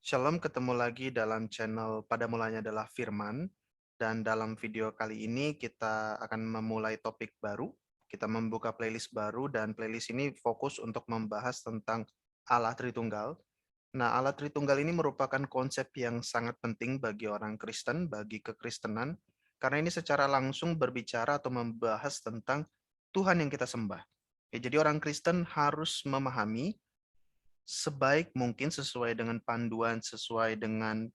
Shalom, ketemu lagi dalam channel Pada Mulanya Adalah Firman. Dan dalam video kali ini kita akan memulai topik baru. Kita membuka playlist baru dan playlist ini fokus untuk membahas tentang Allah Tritunggal. Nah, Allah Tritunggal ini merupakan konsep yang sangat penting bagi orang Kristen, bagi kekristenan, karena ini secara langsung berbicara atau membahas tentang Tuhan yang kita sembah. Ya, jadi orang Kristen harus memahami sebaik mungkin sesuai dengan panduan, sesuai dengan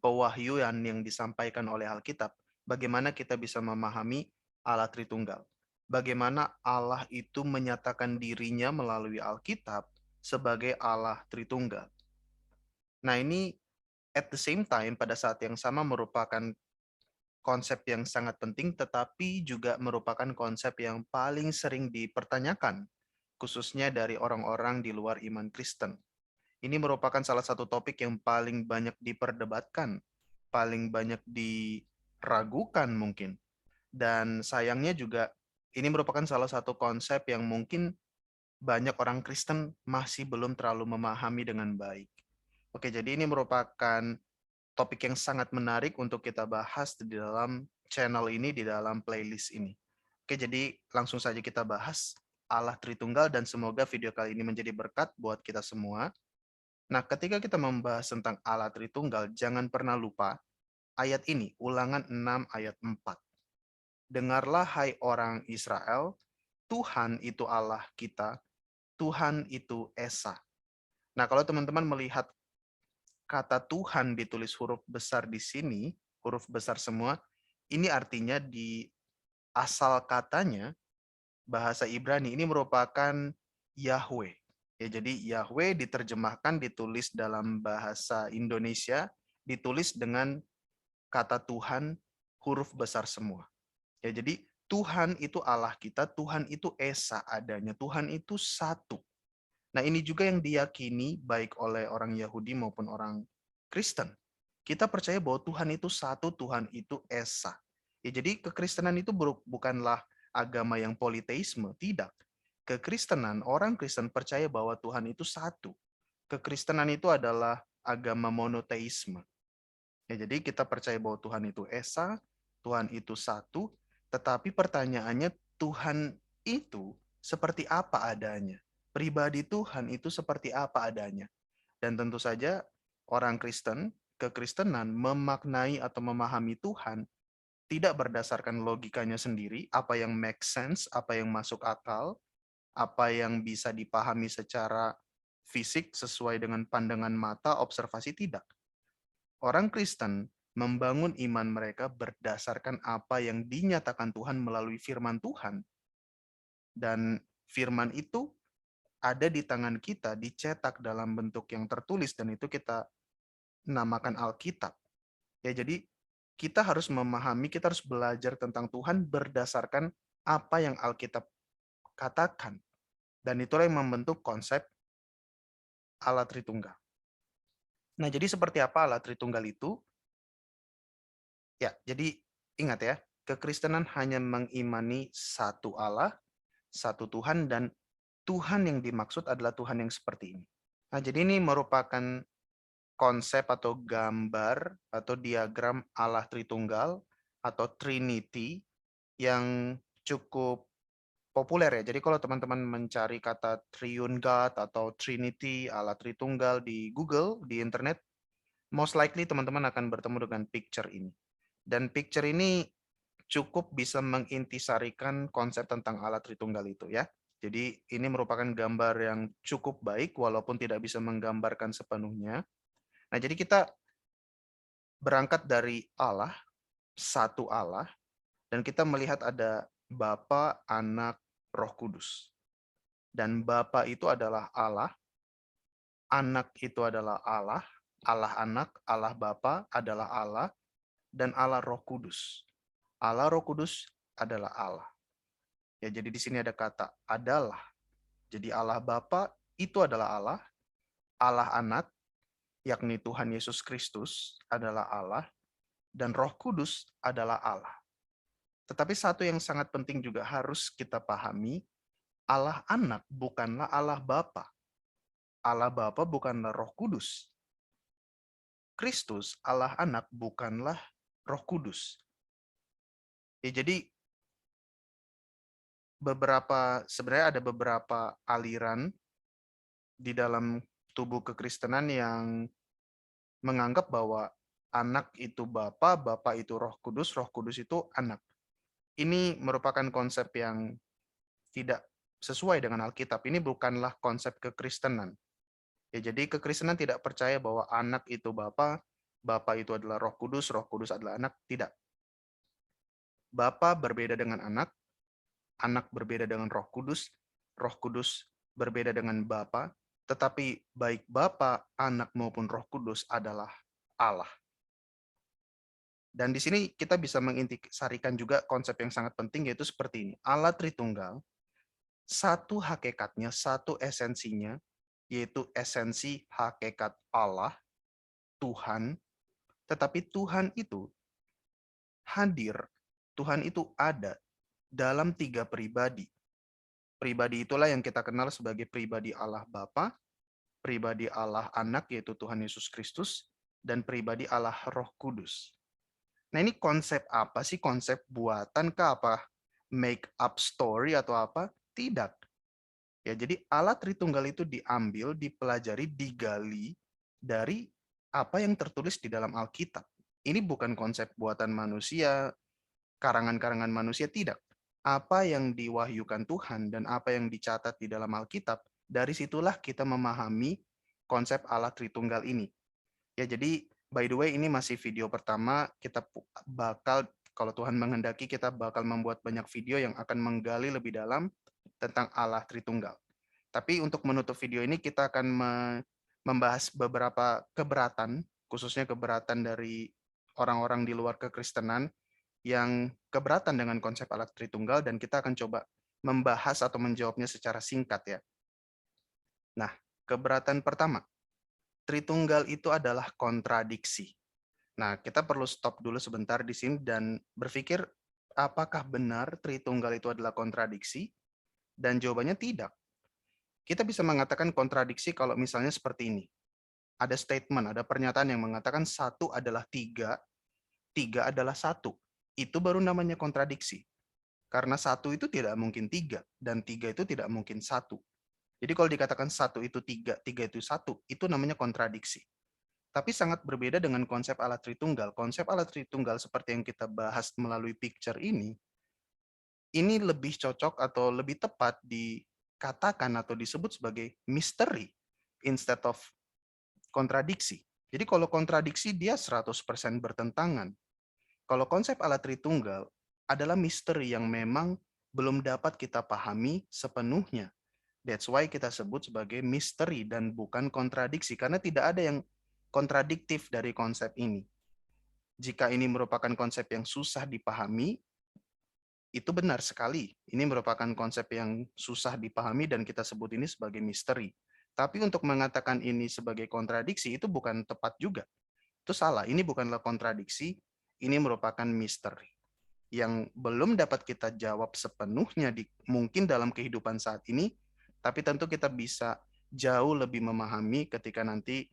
pewahyuan yang disampaikan oleh Alkitab, bagaimana kita bisa memahami Allah Tritunggal. Bagaimana Allah itu menyatakan dirinya melalui Alkitab sebagai Allah Tritunggal. Nah, ini at the same time, pada saat yang sama merupakan konsep yang sangat penting, tetapi juga merupakan konsep yang paling sering dipertanyakan, khususnya dari orang-orang di luar iman Kristen. Ini merupakan salah satu topik yang paling banyak diperdebatkan, paling banyak diragukan mungkin. Dan sayangnya juga ini merupakan salah satu konsep yang mungkin banyak orang Kristen masih belum terlalu memahami dengan baik. Oke, jadi ini merupakan topik yang sangat menarik untuk kita bahas di dalam channel ini, di dalam playlist ini. Oke, jadi langsung saja kita bahas Allah Tritunggal dan semoga video kali ini menjadi berkat buat kita semua. Nah, ketika kita membahas tentang Allah Tritunggal, jangan pernah lupa ayat ini, Ulangan 6 ayat 4. Dengarlah hai orang Israel, Tuhan itu Allah kita, Tuhan itu Esa. Nah, kalau teman-teman melihat kata Tuhan ditulis huruf besar di sini, huruf besar semua, ini artinya di asal katanya, bahasa Ibrani ini merupakan Yahweh. Ya, jadi Yahweh diterjemahkan, ditulis dalam bahasa Indonesia, ditulis dengan kata Tuhan huruf besar semua. Ya, jadi Tuhan itu Allah kita, Tuhan itu Esa adanya, Tuhan itu satu. Nah, ini juga yang diyakini baik oleh orang Yahudi maupun orang Kristen. Kita percaya bahwa Tuhan itu satu, Tuhan itu Esa. Ya, jadi kekristenan itu bukanlah agama yang politeisme, tidak. Kekristenan, orang Kristen percaya bahwa Tuhan itu satu. Kekristenan itu adalah agama monoteisme. Ya, jadi kita percaya bahwa Tuhan itu Esa, Tuhan itu satu, tetapi pertanyaannya Tuhan itu seperti apa adanya? Pribadi Tuhan itu seperti apa adanya? Dan tentu saja orang Kristen, kekristenan memaknai atau memahami Tuhan tidak berdasarkan logikanya sendiri, apa yang make sense, apa yang masuk akal, apa yang bisa dipahami secara fisik sesuai dengan pandangan mata, observasi, tidak. Orang Kristen membangun iman mereka berdasarkan apa yang dinyatakan Tuhan melalui firman Tuhan. Dan firman itu ada di tangan kita, dicetak dalam bentuk yang tertulis, dan itu kita namakan Alkitab. Ya, jadi kita harus memahami, kita harus belajar tentang Tuhan berdasarkan apa yang Alkitab katakan. Dan itulah yang membentuk konsep Allah Tritunggal. Nah, jadi seperti apa Allah Tritunggal itu? Ya, jadi ingat ya, kekristenan hanya mengimani satu Allah, satu Tuhan, dan Tuhan yang dimaksud adalah Tuhan yang seperti ini. Nah, jadi ini merupakan konsep atau gambar atau diagram Allah Tritunggal atau Trinity yang cukup populer ya. Jadi kalau teman-teman mencari kata Triune God atau Trinity, Allah Tritunggal di Google, di internet, most likely teman-teman akan bertemu dengan picture ini. Dan picture ini cukup bisa mengintisarikan konsep tentang Allah Tritunggal itu ya. Jadi ini merupakan gambar yang cukup baik walaupun tidak bisa menggambarkan sepenuhnya. Nah, jadi kita berangkat dari Allah, satu Allah, dan kita melihat ada Bapa, Anak, Roh Kudus. Dan Bapa itu adalah Allah, Anak itu adalah Allah, Allah Anak, Allah Bapa adalah Allah, dan Allah Roh Kudus. Allah Roh Kudus adalah Allah. Ya, jadi di sini ada kata adalah. Jadi Allah Bapa itu adalah Allah, Allah Anak, yakni Tuhan Yesus Kristus adalah Allah, dan Roh Kudus adalah Allah. Tetapi satu yang sangat penting juga harus kita pahami, Allah Anak bukanlah Allah Bapa. Allah Bapa bukanlah Roh Kudus. Kristus, Allah Anak, bukanlah Roh Kudus. Ya, jadi sebenarnya ada beberapa aliran di dalam tubuh kekristenan yang menganggap bahwa anak itu Bapa, Bapa itu Roh Kudus itu anak. Ini merupakan konsep yang tidak sesuai dengan Alkitab. Ini bukanlah konsep kekristenan. Ya, jadi kekristenan tidak percaya bahwa anak itu Bapa, Bapa itu adalah Roh Kudus adalah anak. Tidak. Bapa berbeda dengan anak berbeda dengan Roh Kudus berbeda dengan Bapa, tetapi baik Bapa, Anak maupun Roh Kudus adalah Allah. Dan di sini kita bisa mengintisarikan juga konsep yang sangat penting, yaitu seperti ini. Allah Tritunggal, satu hakikatnya, satu esensinya, yaitu esensi hakikat Allah, Tuhan, tetapi Tuhan itu hadir, Tuhan itu ada dalam 3 pribadi. Pribadi itulah yang kita kenal sebagai pribadi Allah Bapa, pribadi Allah Anak, yaitu Tuhan Yesus Kristus, dan pribadi Allah Roh Kudus. Nah, ini konsep apa sih? Konsep buatan kah? Apa make up story atau apa? Tidak. Ya, jadi Allah Tritunggal itu diambil, dipelajari, digali dari apa yang tertulis di dalam Alkitab. Ini bukan konsep buatan manusia, karangan-karangan manusia, tidak. Apa yang diwahyukan Tuhan dan apa yang dicatat di dalam Alkitab, dari situlah kita memahami konsep Allah Tritunggal ini. Ya, jadi by the way ini masih video pertama, kita bakal, kalau Tuhan menghendaki, kita bakal membuat banyak video yang akan menggali lebih dalam tentang Allah Tritunggal. Tapi untuk menutup video ini kita akan membahas beberapa keberatan, khususnya keberatan dari orang-orang di luar kekristenan yang keberatan dengan konsep Allah Tritunggal, dan kita akan coba membahas atau menjawabnya secara singkat ya. Nah, keberatan pertama, Tritunggal itu adalah kontradiksi. Nah, kita perlu stop dulu sebentar di sini dan berpikir apakah benar Tritunggal itu adalah kontradiksi? Dan jawabannya tidak. Kita bisa mengatakan kontradiksi kalau misalnya seperti ini. Ada statement, ada pernyataan yang mengatakan satu adalah tiga, tiga adalah satu. Itu baru namanya kontradiksi. Karena satu itu tidak mungkin tiga, dan tiga itu tidak mungkin satu. Jadi kalau dikatakan satu itu tiga, tiga itu satu, itu namanya kontradiksi. Tapi sangat berbeda dengan konsep Allah Tritunggal. Konsep Allah Tritunggal seperti yang kita bahas melalui picture ini lebih cocok atau lebih tepat dikatakan atau disebut sebagai misteri instead of kontradiksi. Jadi kalau kontradiksi dia 100% bertentangan. Kalau konsep Allah Tritunggal adalah misteri yang memang belum dapat kita pahami sepenuhnya. That's why kita sebut sebagai misteri dan bukan kontradiksi, karena tidak ada yang kontradiktif dari konsep ini. Jika ini merupakan konsep yang susah dipahami, itu benar sekali. Ini merupakan konsep yang susah dipahami dan kita sebut ini sebagai misteri. Tapi untuk mengatakan ini sebagai kontradiksi itu bukan tepat juga. Itu salah. Ini bukanlah kontradiksi, ini merupakan misteri yang belum dapat kita jawab sepenuhnya mungkin dalam kehidupan saat ini, tapi tentu kita bisa jauh lebih memahami ketika nanti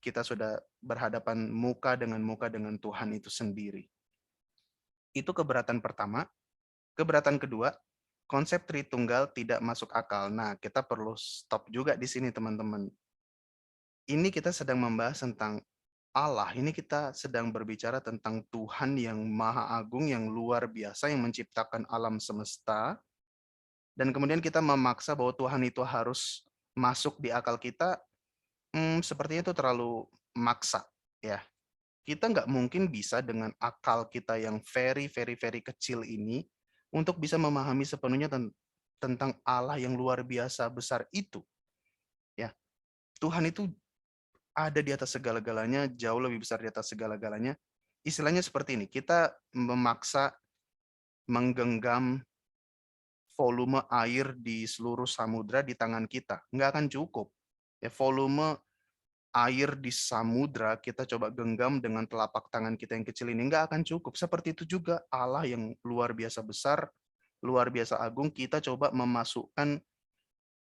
kita sudah berhadapan muka dengan Tuhan itu sendiri. Itu keberatan pertama. Keberatan kedua, konsep Tritunggal tidak masuk akal. Nah, kita perlu stop juga di sini, teman-teman. Ini kita sedang membahas tentang Allah. Ini kita sedang berbicara tentang Tuhan yang Maha Agung, yang luar biasa, yang menciptakan alam semesta. Dan kemudian kita memaksa bahwa Tuhan itu harus masuk di akal kita, sepertinya itu terlalu maksa. Ya, kita nggak mungkin bisa dengan akal kita yang very, very, very kecil ini untuk bisa memahami sepenuhnya tentang Allah yang luar biasa besar itu. Ya, Tuhan itu ada di atas segala-galanya, jauh lebih besar di atas segala-galanya. Istilahnya seperti ini, kita memaksa menggenggam volume air di seluruh samudra di tangan kita. Nggak akan cukup. Ya, volume air di samudra kita coba genggam dengan telapak tangan kita yang kecil ini, nggak akan cukup. Seperti itu juga Allah yang luar biasa besar, luar biasa agung, kita coba memasukkan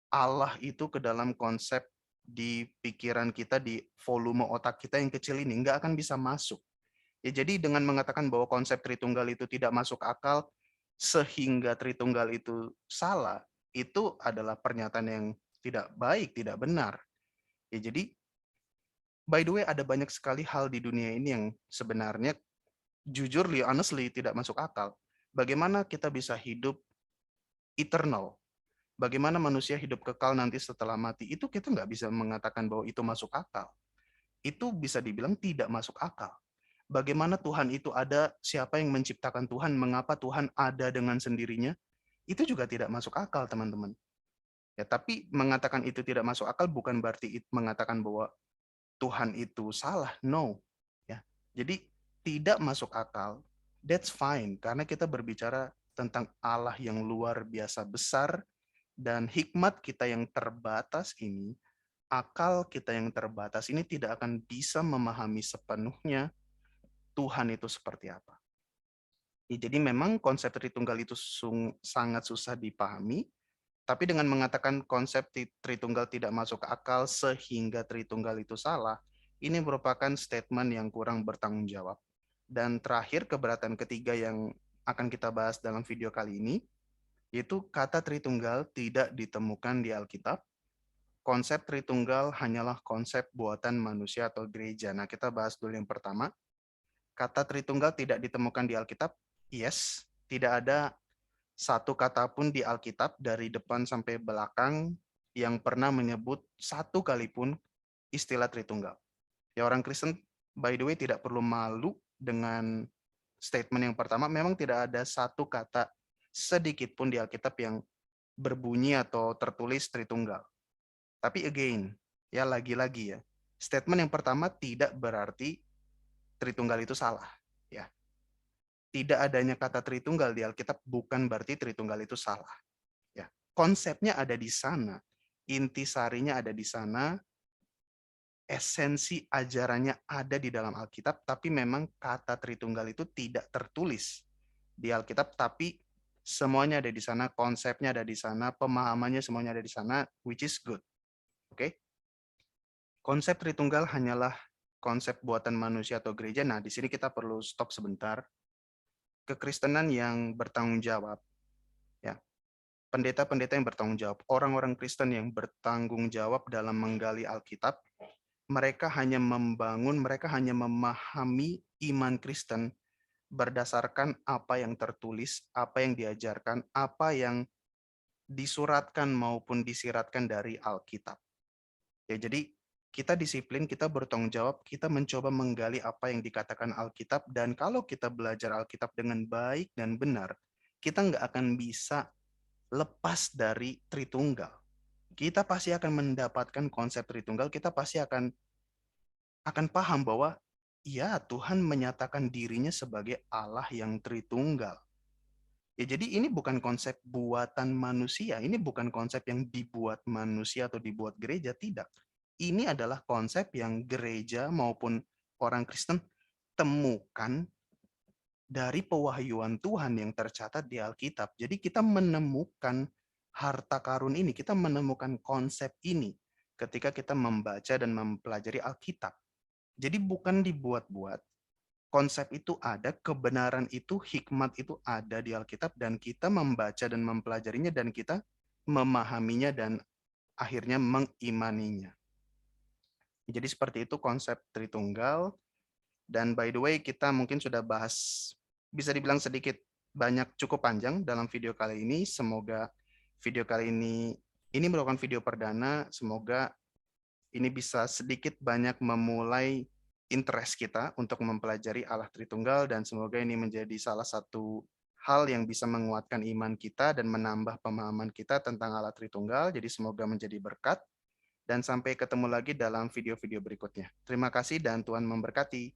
Allah itu ke dalam konsep di pikiran kita, di volume otak kita yang kecil ini, nggak akan bisa masuk. Ya, jadi dengan mengatakan bahwa konsep Tritunggal itu tidak masuk akal, sehingga Tritunggal itu salah, itu adalah pernyataan yang tidak baik, tidak benar. Ya, jadi by the way ada banyak sekali hal di dunia ini yang sebenarnya jujur, honestly tidak masuk akal. Bagaimana kita bisa hidup eternal? Bagaimana manusia hidup kekal nanti setelah mati? Itu kita nggak bisa mengatakan bahwa itu masuk akal. Itu bisa dibilang tidak masuk akal. Bagaimana Tuhan itu ada, siapa yang menciptakan Tuhan, mengapa Tuhan ada dengan sendirinya, itu juga tidak masuk akal, teman-teman. Ya, tapi mengatakan itu tidak masuk akal bukan berarti mengatakan bahwa Tuhan itu salah. No. Ya. Jadi tidak masuk akal, that's fine karena kita berbicara tentang Allah yang luar biasa besar dan hikmat kita yang terbatas ini, akal kita yang terbatas ini tidak akan bisa memahami sepenuhnya Tuhan itu seperti apa. Ya, jadi memang konsep Tritunggal itu sangat susah dipahami, tapi dengan mengatakan konsep Tritunggal tidak masuk akal sehingga Tritunggal itu salah, ini merupakan statement yang kurang bertanggung jawab. Dan terakhir, keberatan ketiga yang akan kita bahas dalam video kali ini, yaitu kata Tritunggal tidak ditemukan di Alkitab. Konsep Tritunggal hanyalah konsep buatan manusia atau gereja. Nah, kita bahas dulu yang pertama. Kata Tritunggal tidak ditemukan di Alkitab. Yes, tidak ada satu kata pun di Alkitab dari depan sampai belakang yang pernah menyebut satu kali pun istilah Tritunggal. Ya, orang Kristen by the way tidak perlu malu dengan statement yang pertama. Memang tidak ada satu kata sedikit pun di Alkitab yang berbunyi atau tertulis Tritunggal. Tapi again, ya lagi-lagi ya, statement yang pertama tidak berarti Tritunggal itu salah. Ya, tidak adanya kata Tritunggal di Alkitab bukan berarti Tritunggal itu salah. Ya, konsepnya ada di sana, intisarinya ada di sana, esensi ajarannya ada di dalam Alkitab, tapi memang kata Tritunggal itu tidak tertulis di Alkitab, tapi semuanya ada di sana, konsepnya ada di sana, pemahamannya semuanya ada di sana, which is good. Oke? Konsep Tritunggal hanyalah konsep buatan manusia atau gereja. Nah, di sini kita perlu stop sebentar. Kekristenan yang bertanggung jawab, ya, pendeta-pendeta yang bertanggung jawab, orang-orang Kristen yang bertanggung jawab dalam menggali Alkitab, mereka hanya membangun, mereka hanya memahami iman Kristen berdasarkan apa yang tertulis, apa yang diajarkan, apa yang disuratkan maupun disiratkan dari Alkitab. Ya, jadi kita disiplin, kita bertanggung jawab, kita mencoba menggali apa yang dikatakan Alkitab, dan kalau kita belajar Alkitab dengan baik dan benar, kita nggak akan bisa lepas dari Tritunggal. Kita pasti akan mendapatkan konsep Tritunggal, kita pasti akan paham bahwa ya Tuhan menyatakan dirinya sebagai Allah yang Tritunggal. Ya, jadi ini bukan konsep buatan manusia, ini bukan konsep yang dibuat manusia atau dibuat gereja, tidak. Ini adalah konsep yang gereja maupun orang Kristen temukan dari pewahyuan Tuhan yang tercatat di Alkitab. Jadi kita menemukan harta karun ini, kita menemukan konsep ini ketika kita membaca dan mempelajari Alkitab. Jadi bukan dibuat-buat, konsep itu ada, kebenaran itu, hikmat itu ada di Alkitab, dan kita membaca dan mempelajarinya, dan kita memahaminya, dan akhirnya mengimaninya. Jadi seperti itu konsep Tritunggal, dan by the way kita mungkin sudah bahas, bisa dibilang sedikit banyak cukup panjang dalam video kali ini. Semoga video kali ini merupakan video perdana, semoga ini bisa sedikit banyak memulai interest kita untuk mempelajari Allah Tritunggal, dan semoga ini menjadi salah satu hal yang bisa menguatkan iman kita dan menambah pemahaman kita tentang Allah Tritunggal. Jadi semoga menjadi berkat, dan sampai ketemu lagi dalam video-video berikutnya. Terima kasih dan Tuhan memberkati.